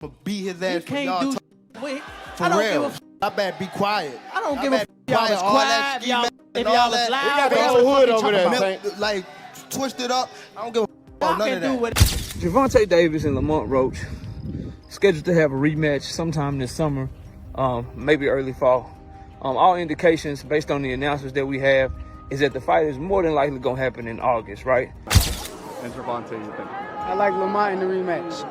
But beat his ass for can't y'all. do wait, For I don't real. give a I better be quiet. I don't give a y'all y'all is all that quiet. ski Y'all, man if and y'all all is that. loud, We got whatever the the hood fuck over you there, talking about. like twisted up. I don't give a Y'all about none can of do that. what Gervonta Davis and Lamont Roach scheduled to have a rematch sometime this summer, maybe early fall. All indications, based on the announcements that we have, is that the fight is more than likely going to happen in August, right? And Gervonta, you think? I like Lamont in the rematch.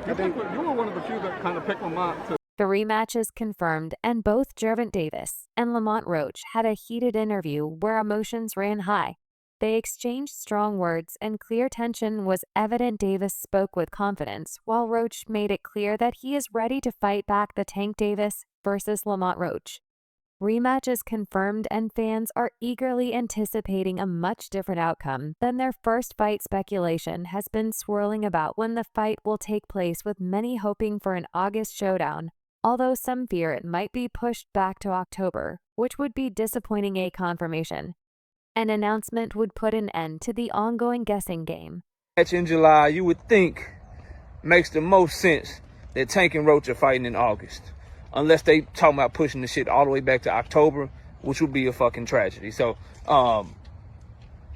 You think you were one of the few that kind of picked Lamont to. The rematch is confirmed, and both Gervonta Davis and Lamont Roach had a heated interview where emotions ran high. They exchanged strong words, and clear tension was evident. Davis spoke with confidence, while Roach made it clear that he is ready to fight back the Tank Davis versus Lamont Roach. Rematch is confirmed, and fans are eagerly anticipating a much different outcome than their first fight. Speculation has been swirling about when the fight will take place, with many hoping for an August showdown, although some fear it might be pushed back to October, which would be disappointing. A confirmation. An announcement would put an end to the ongoing guessing game. Match in July, you would think, makes the most sense that Tank and Roach are fighting in August. Unless they talking about pushing the shit all the way back to October, which would be a fucking tragedy. So,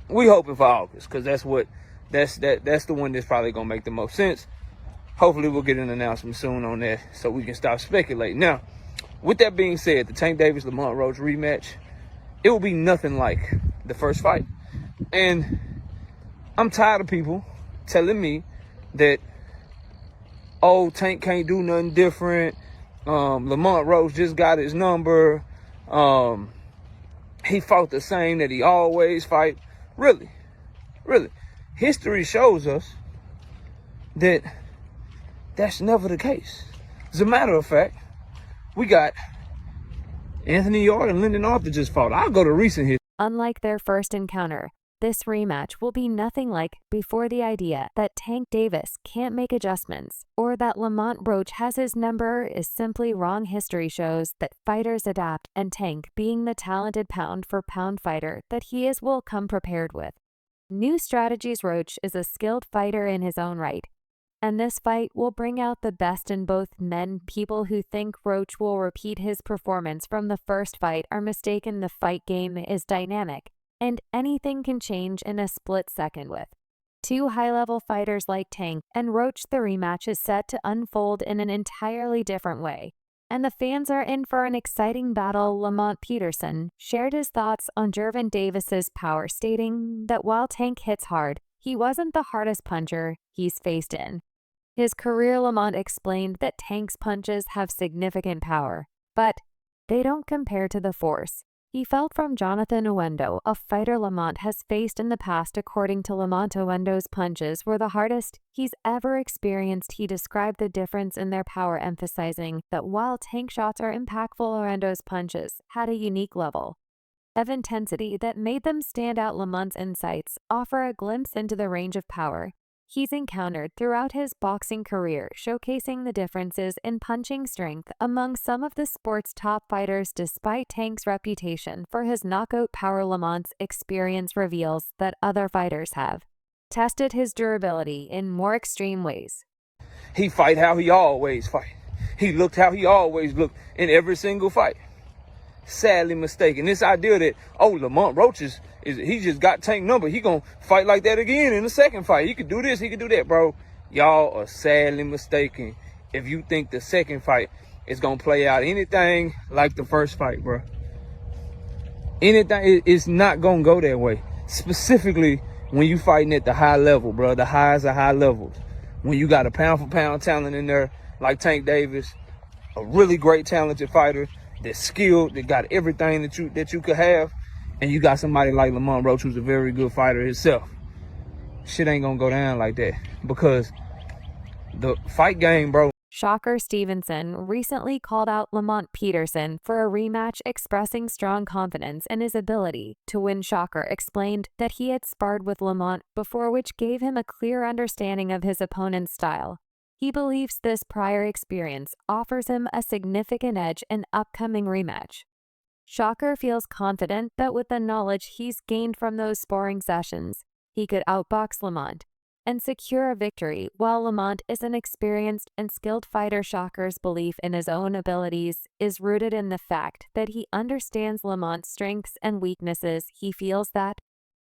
we hoping for August, because that's the one that's probably gonna make the most sense. Hopefully we'll get an announcement soon on that so we can stop speculating. Now, with that being said, the Tank Davis Lamont Roach rematch, it will be nothing like the first fight. And I'm tired of people telling me that, oh, Tank can't do nothing different. Lamont Roach just got his number. He fought the same that he always fight. Really. History shows us that that's never the case. As a matter of fact, we got Anthony Yarde and Lyndon Arthur just fought. I'll go to recent history. Unlike their first encounter, this rematch will be nothing like before. The idea that Tank Davis can't make adjustments or that Lamont Roach has his number is simply wrong. History shows that fighters adapt, and Tank, being the talented pound-for-pound fighter that he is, will come prepared with new strategies. Roach is a skilled fighter in his own right, and this fight will bring out the best in both men. People who think Roach will repeat his performance from the first fight are mistaken. The fight game is dynamic, and anything can change in a split second. With two high-level fighters like Tank and Roach, the rematch is set to unfold in an entirely different way, and the fans are in for an exciting battle. Lamont Peterson shared his thoughts on Gervonta Davis's power, stating that while Tank hits hard, he wasn't the hardest puncher he's faced in his career. Lamont explained that Tank's punches have significant power, but they don't compare to the force he felt from Jonathan Owendo, a fighter Lamont has faced in the past. According to Lamont, Owendo's punches were the hardest he's ever experienced. He described the difference in their power, emphasizing that while Tank shots are impactful, Owendo's punches had a unique level of intensity that made them stand out. Lamont's insights offer a glimpse into the range of power he's encountered throughout his boxing career, showcasing the differences in punching strength among some of the sport's top fighters. Despite Tank's reputation for his knockout power, Lamont's experience reveals that other fighters have tested his durability in more extreme ways. He fight how he always fight. He looked how he always looked in every single fight. Sadly mistaken. This idea that, oh, Lamont Roach is he just got Tank number, he gonna fight like that again in the second fight. He could do this, he could do that, bro. Y'all are sadly mistaken if you think the second fight is gonna play out anything like the first fight, bro. Anything, it's not gonna go that way. Specifically when you fighting at the high level, bro. The highs are high levels. When you got a pound for pound talent in there like Tank Davis, a really great talented fighter that's skilled, that got everything that you could have, and you got somebody like Lamont Roach who's a very good fighter himself. Shit ain't gonna go down like that, because the fight game, bro. Shocker Stevenson recently called out Lamont Peterson for a rematch, expressing strong confidence in his ability to win. Shocker explained that he had sparred with Lamont before, which gave him a clear understanding of his opponent's style. He believes this prior experience offers him a significant edge in upcoming rematch. Shocker feels confident that with the knowledge he's gained from those sparring sessions, he could outbox Lamont. and secure a victory, while Lamont is an experienced and skilled fighter. Shocker's belief in his own abilities is rooted in the fact that he understands Lamont's strengths and weaknesses. He feels that,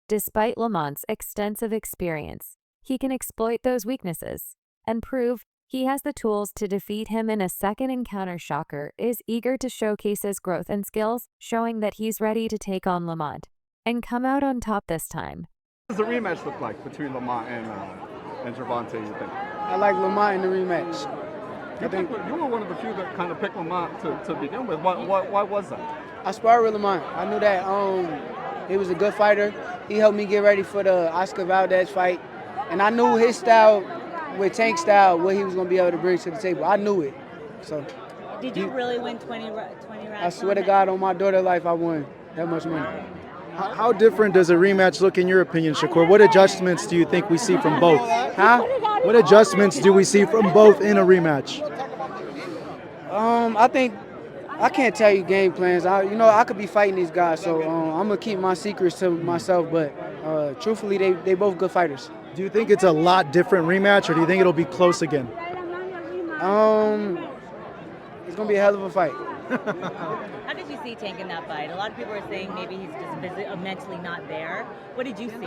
despite Lamont's extensive experience, he can exploit those weaknesses and prove he has the tools to defeat him in a second encounter. Shocker is eager to showcase his growth and skills, showing that he's ready to take on Lamont and come out on top this time. What does the rematch look like between Lamont and Gervonta, you think? I like Lamont in the rematch. You were one of the few that kind of picked Lamont to begin with. Why was that? I sparred with Lamont. I knew that he was a good fighter. He helped me get ready for the Oscar Valdez fight. And I knew his style, with Tank style, what he was going to be able to bring to the table. I knew it. So, did you really win 20 rounds? I swear to God, on my daughter's life, I won that much money. How different does a rematch look in your opinion, Shakur? What adjustments do you think we see from both? Huh? What adjustments do we see from both in a rematch? I think I can't tell you game plans. I could be fighting these guys, so I'm gonna keep my secrets to myself. But truthfully, they both good fighters. Do you think it's a lot different rematch, or do you think it'll be close again? It's gonna be a hell of a fight. How did you see Tank in that fight? A lot of people are saying maybe he's just mentally not there. What did you see?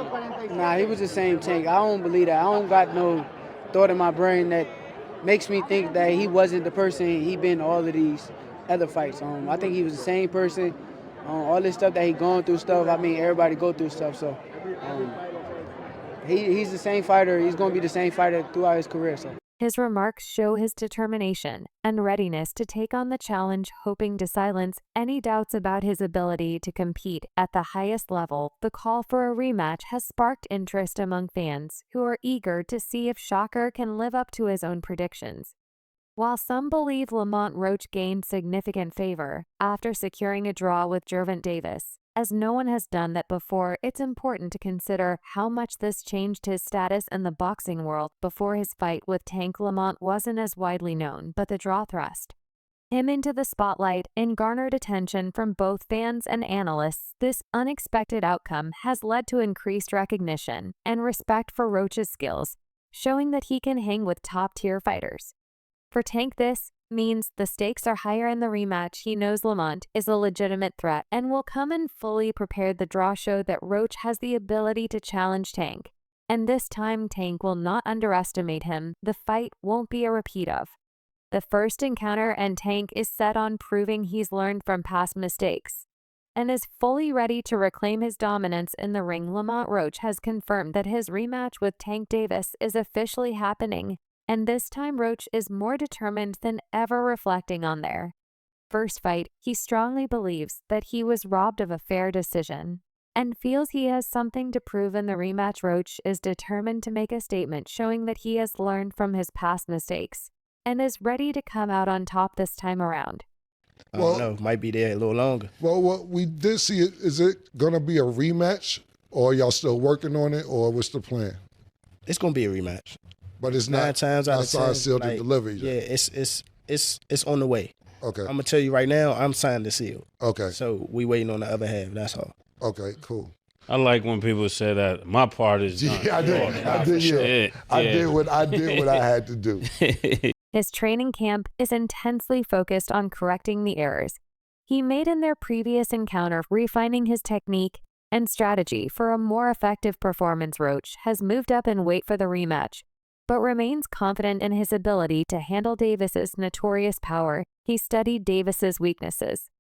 Nah, he was the same Tank. I don't believe that. I don't got no thought in my brain that makes me think that he wasn't the person he been all of these other fights. I think he was the same person. All this stuff that he going through stuff. I mean, everybody go through stuff. So he's the same fighter. He's going to be the same fighter throughout his career. So. His remarks show his determination and readiness to take on the challenge, hoping to silence any doubts about his ability to compete at the highest level. The call for a rematch has sparked interest among fans who are eager to see if Shocker can live up to his own predictions. While some believe Lamont Roach gained significant favor after securing a draw with Gervonta, as no one has done that before, it's important to consider how much this changed his status in the boxing world. Before his fight with Tank, Lamont wasn't as widely known, but the draw thrust him into the spotlight and garnered attention from both fans and analysts. This unexpected outcome has led to increased recognition and respect for Roach's skills, showing that he can hang with top-tier fighters. For Tank, this means the stakes are higher in the rematch. He knows Lamont is a legitimate threat and will come in fully prepared. The draw showed that Roach has the ability to challenge Tank, and this time Tank will not underestimate him. The fight won't be a repeat of the first encounter, and Tank is set on proving he's learned from past mistakes and is fully ready to reclaim his dominance in the ring. Lamont Roach has confirmed that his rematch with Tank Davis is officially happening, and this time Roach is more determined than ever. Reflecting on their first fight, he strongly believes that he was robbed of a fair decision and feels he has something to prove in the rematch. Roach is determined to make a statement showing that he has learned from his past mistakes and is ready to come out on top this time around. I don't know, might be there a little longer. Well, what we did see, is it going to be a rematch, or y'all still working on it, or what's the plan? It's going to be a rematch. But it's 9 not times out of 10, sealed and delivered yeah, yet. it's on the way. Okay. I'm gonna tell you right now, I'm signed to seal. Okay. So we waiting on the other half. That's all. Okay, cool. I like when people say that my part is done. Yeah, I did. Yeah. I did what I had to do. His training camp is intensely focused on correcting the errors he made in their previous encounter, refining his technique and strategy for a more effective performance. Roach has moved up in weight for the rematch, but remains confident in his ability to handle Davis's notorious power. He studied Davis's weaknesses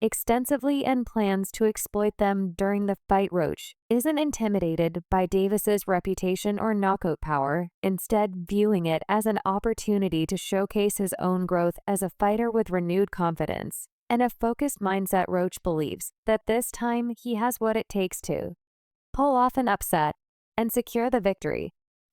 extensively and plans to exploit them during the fight. Roach isn't intimidated by Davis's reputation or knockout power, instead viewing it as an opportunity to showcase his own growth as a fighter. With renewed confidence and a focused mindset, Roach believes that this time he has what it takes to pull off an upset and secure the victory.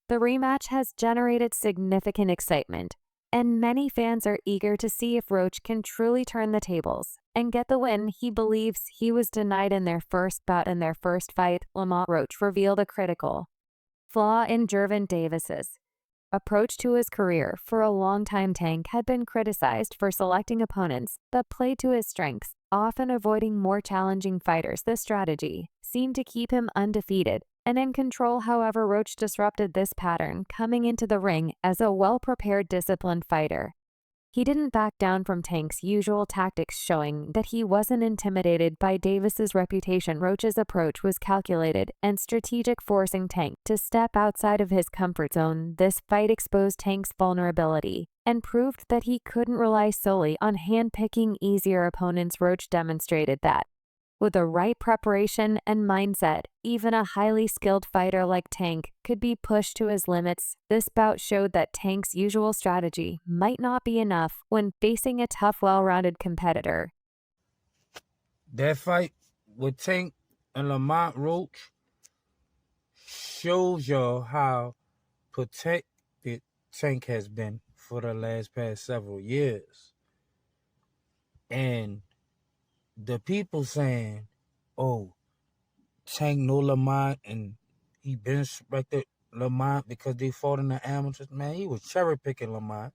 The rematch has generated significant excitement, and many fans are eager to see if Roach can truly turn the tables and get the win he believes he was denied in their first bout. In their first fight, Lamont Roach revealed a critical flaw in Gervonta's approach to his career. For a long time, Tank had been criticized for selecting opponents that played to his strengths, often avoiding more challenging fighters. This strategy seemed to keep him undefeated and in control. However, Roach disrupted this pattern, coming into the ring as a well-prepared, disciplined fighter. He didn't back down from Tank's usual tactics, showing that he wasn't intimidated by Davis's reputation. Roach's approach was calculated and strategic, forcing Tank to step outside of his comfort zone. This fight exposed Tank's vulnerability and proved that he couldn't rely solely on handpicking easier opponents. Roach demonstrated that, with the right preparation and mindset, even a highly skilled fighter like Tank could be pushed to his limits. This bout showed that Tank's usual strategy might not be enough when facing a tough, well-rounded competitor. That fight with Tank and Lamont Roach shows y'all how protected Tank has been for the past several years. And the people saying, oh, Tank know Lamont and he been respected Lamont because they fought in the amateurs. Man, he was cherry picking Lamont,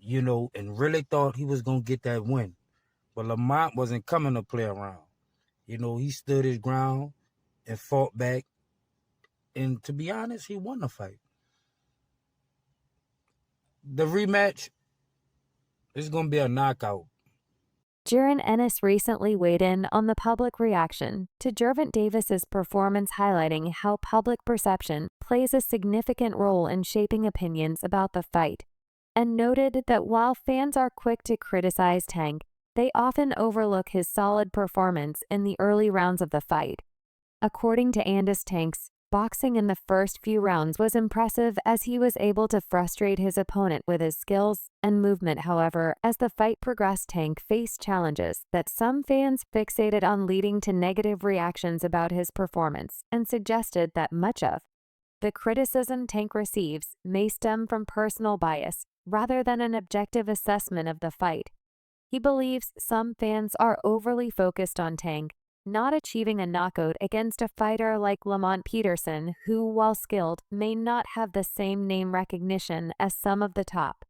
and really thought he was going to get that win. But Lamont wasn't coming to play around. He stood his ground and fought back. And to be honest, he won the fight. The rematch is going to be a knockout. Jaron Ennis recently weighed in on the public reaction to Gervonta Davis's performance, highlighting how public perception plays a significant role in shaping opinions about the fight, and noted that while fans are quick to criticize Tank, they often overlook his solid performance in the early rounds of the fight. According to Andis, Tank's boxing in the first few rounds was impressive as he was able to frustrate his opponent with his skills and movement. However, as the fight progressed, Tank faced challenges that some fans fixated on, leading to negative reactions about his performance, and suggested that much of the criticism Tank receives may stem from personal bias rather than an objective assessment of the fight. He believes some fans are overly focused on Tank not achieving a knockout against a fighter like Lamont Peterson, who, while skilled, may not have the same name recognition as some of the top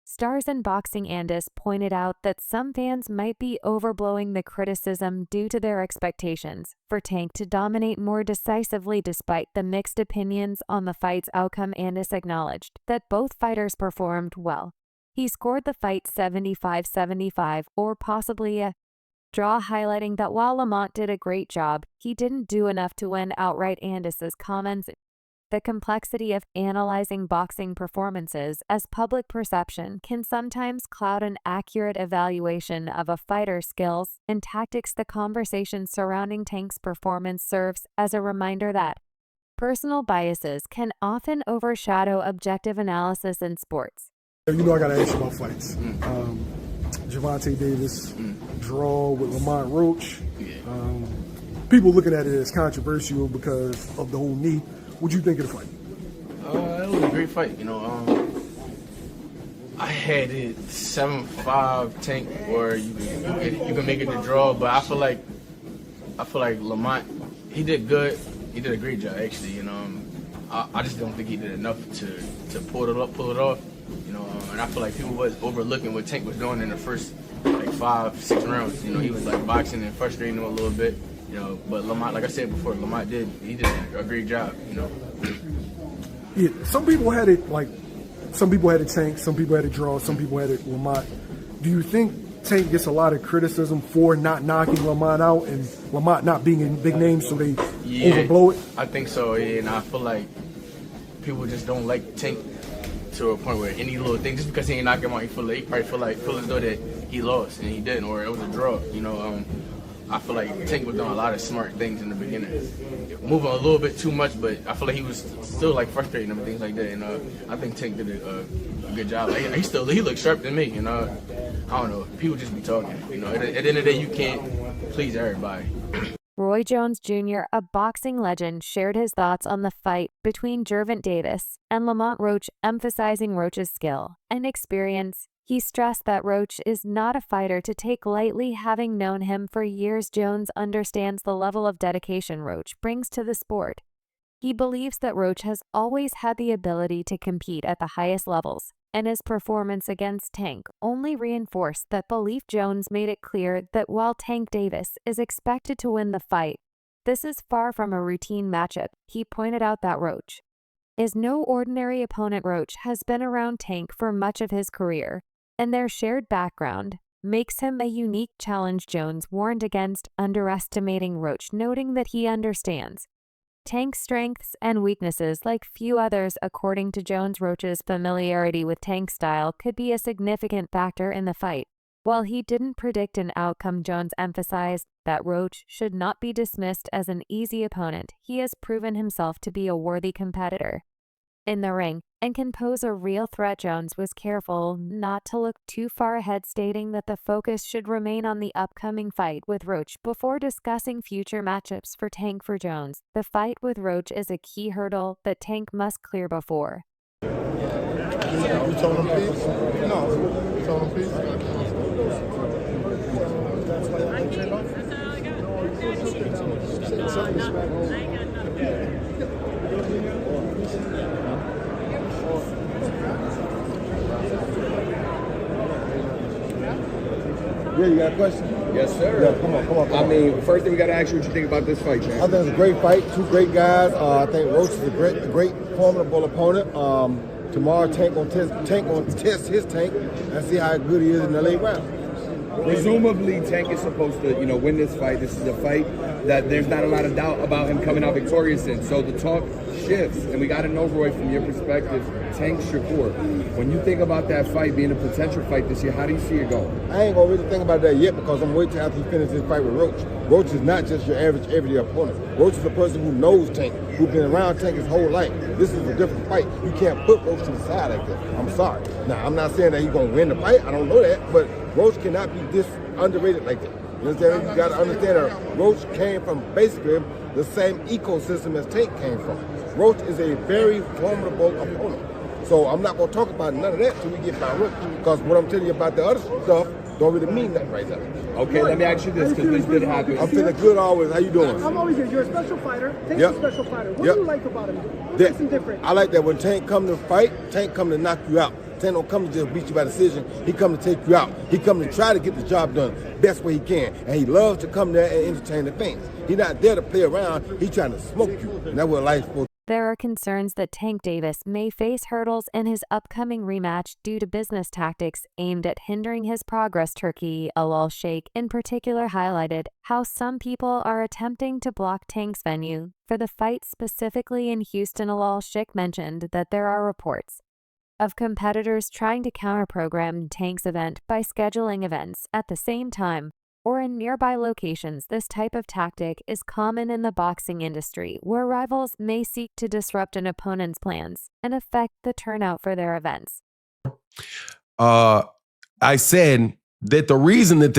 stars in boxing. Andis pointed out that some fans might be overblowing the criticism due to their expectations for Tank to dominate more decisively. Despite the mixed opinions on the fight's outcome, Andis acknowledged that both fighters performed well. He scored the fight 75-75, or possibly a draw, highlighting that while Lamont did a great job, he didn't do enough to win outright. Andis's comments the complexity of analyzing boxing performances, as public perception can sometimes cloud an accurate evaluation of a fighter's skills and tactics. The conversation surrounding Tank's performance serves as a reminder that personal biases can often overshadow objective analysis in sports. I gotta ask you about fights. Gervonta Davis, draw with Lamont Roach. People looking at it as controversial because of the whole knee. What'd you think of the fight? It was a great fight. I had it 7-5 Tank, or you can make it the draw. But I feel like Lamont, he did good. He did a great job, actually. I just don't think he did enough to pull it off. And I feel like people was overlooking what Tank was doing in the first 5-6 rounds. He was boxing and frustrating him a little bit. But Lamont, like I said before, Lamont did a great job. Yeah, some people had it Tank, some people had it draw, some people had it Lamont. Do you think Tank gets a lot of criticism for not knocking Lamont out and Lamont not being in big names, so they overblow it? I think so. Yeah, and I feel like people just don't like Tank to a point where any little thing, just because he ain't knock him out, he probably feel as though that he lost and he didn't, or it was a draw. I feel like Tank was doing a lot of smart things in the beginning, moving a little bit too much, but I feel like he was still frustrating him and things like that. And I think Tank did a good job. He looked sharp to me. I don't know. People just be talking. At the end of the day, you can't please everybody. Roy Jones Jr., a boxing legend, shared his thoughts on the fight between Gervonta Davis and Lamont Roach, emphasizing Roach's skill and experience. He stressed that Roach is not a fighter to take lightly, having known him for years. Jones understands the level of dedication Roach brings to the sport. He believes that Roach has always had the ability to compete at the highest levels, and his performance against Tank only reinforced that belief. Jones made it clear that while Tank Davis is expected to win the fight, This is far from a routine matchup. He pointed out that Roach is no ordinary opponent. Roach has been around Tank for much of his career, and their shared background makes him a unique challenge. Jones warned against underestimating Roach, noting that he understands Tank's strengths and weaknesses like few others. According to Jones, Roach's familiarity with Tank's style could be a significant factor in the fight. While he didn't predict an outcome, Jones emphasized that Roach should not be dismissed as an easy opponent. He has proven himself to be a worthy competitor in the ring and can pose a real threat. Jones was careful not to look too far ahead, stating that the focus should remain on the upcoming fight with Roach before discussing future matchups for Tank. For Jones, the fight with Roach is a key hurdle that Tank must clear before. You told him peace? No. You told him peace? Yeah, you got a question? Yes, sir. Yeah, come on. I mean, first thing we got to ask you what you think about this fight, champ. I think it's a great fight. Two great guys. I think Roach is a great formidable opponent. Tomorrow, Tank gonna test his tank and see how good he is in the late round. Presumably, Tank is supposed to, win this fight. This is a fight that there's not a lot of doubt about him coming out victorious in. So the talk shifts, and we got to know, Roy, from your perspective, Tank Shakur, when you think about that fight being a potential fight this year, how do you see it going? I ain't gonna really think about that yet because I'm waiting after he finishes his fight with Roach. Roach is not just your average everyday opponent. Roach is a person who knows Tank, who's been around Tank his whole life. This is a different fight. You can't put Roach to the side like that. I'm sorry. Now, I'm not saying that he's gonna win the fight. I don't know that, but Roach cannot be this underrated like that. You understand? You got to understand that Roach came from basically the same ecosystem as Tank came from. Roach is a very formidable opponent. So I'm not going to talk about none of that till we get by Roach. Because what I'm telling you about the other stuff don't really mean nothing right now. Okay, let me ask you this, because this did happen. I'm feeling good always. How you doing? I'm always good. You're a special fighter. Tank's a special fighter. What do you like about him? What makes him different? I like that when Tank come to fight, Tank come to knock you out. Tank don't come to just beat you by decision. He come to take you out. He come to try to get the job done best way he can. And he loves to come there and entertain the fans. He's not there to play around. He's trying to smoke you. And that's what life's supposed to. There are concerns that Tank Davis may face hurdles in his upcoming rematch due to business tactics aimed at hindering his progress. Turkey Alal Sheikh in particular highlighted how some people are attempting to block Tank's venue for the fight, specifically in Houston. Alal Sheikh mentioned that there are reports of competitors trying to counter-program Tank's event by scheduling events at the same time or in nearby locations. This type of tactic is common in the boxing industry, where rivals may seek to disrupt an opponent's plans and affect the turnout for their events. I said that the reason that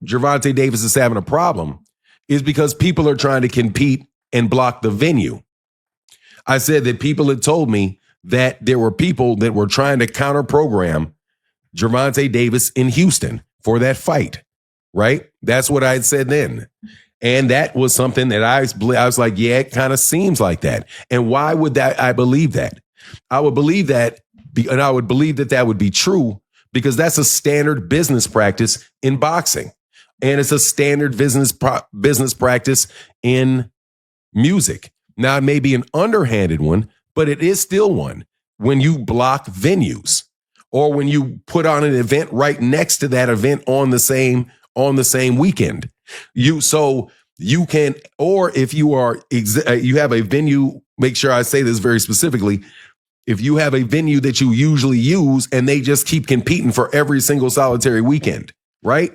Gervonta Davis is having a problem is because people are trying to compete and block the venue. I said that people had told me that there were people that were trying to counter-program Gervonta Davis in Houston for that fight, right? That's what I had said then. And that was something that I was like, yeah, it kind of seems like that. And why would I believe that? I would believe that, and I would believe that that would be true because that's a standard business practice in boxing. And it's a standard business practice in music. Now, it may be an underhanded one, but it is still one when you block venues or when you put on an event right next to that event on the same weekend. So you can, or if you are, you have a venue, make sure I say this very specifically. If you have a venue that you usually use and they just keep competing for every single solitary weekend, right?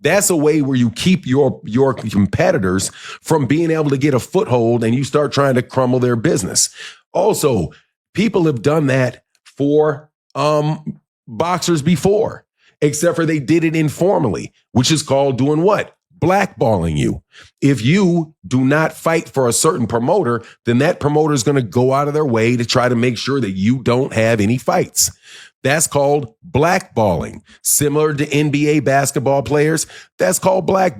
That's a way where you keep your competitors from being able to get a foothold and you start trying to crumble their business. Also, people have done that for boxers before, except for they did it informally, which is called doing what? Blackballing you. If you do not fight for a certain promoter, then that promoter is going to go out of their way to try to make sure that you don't have any fights. That's called blackballing. Similar to NBA basketball players, that's called blackballing.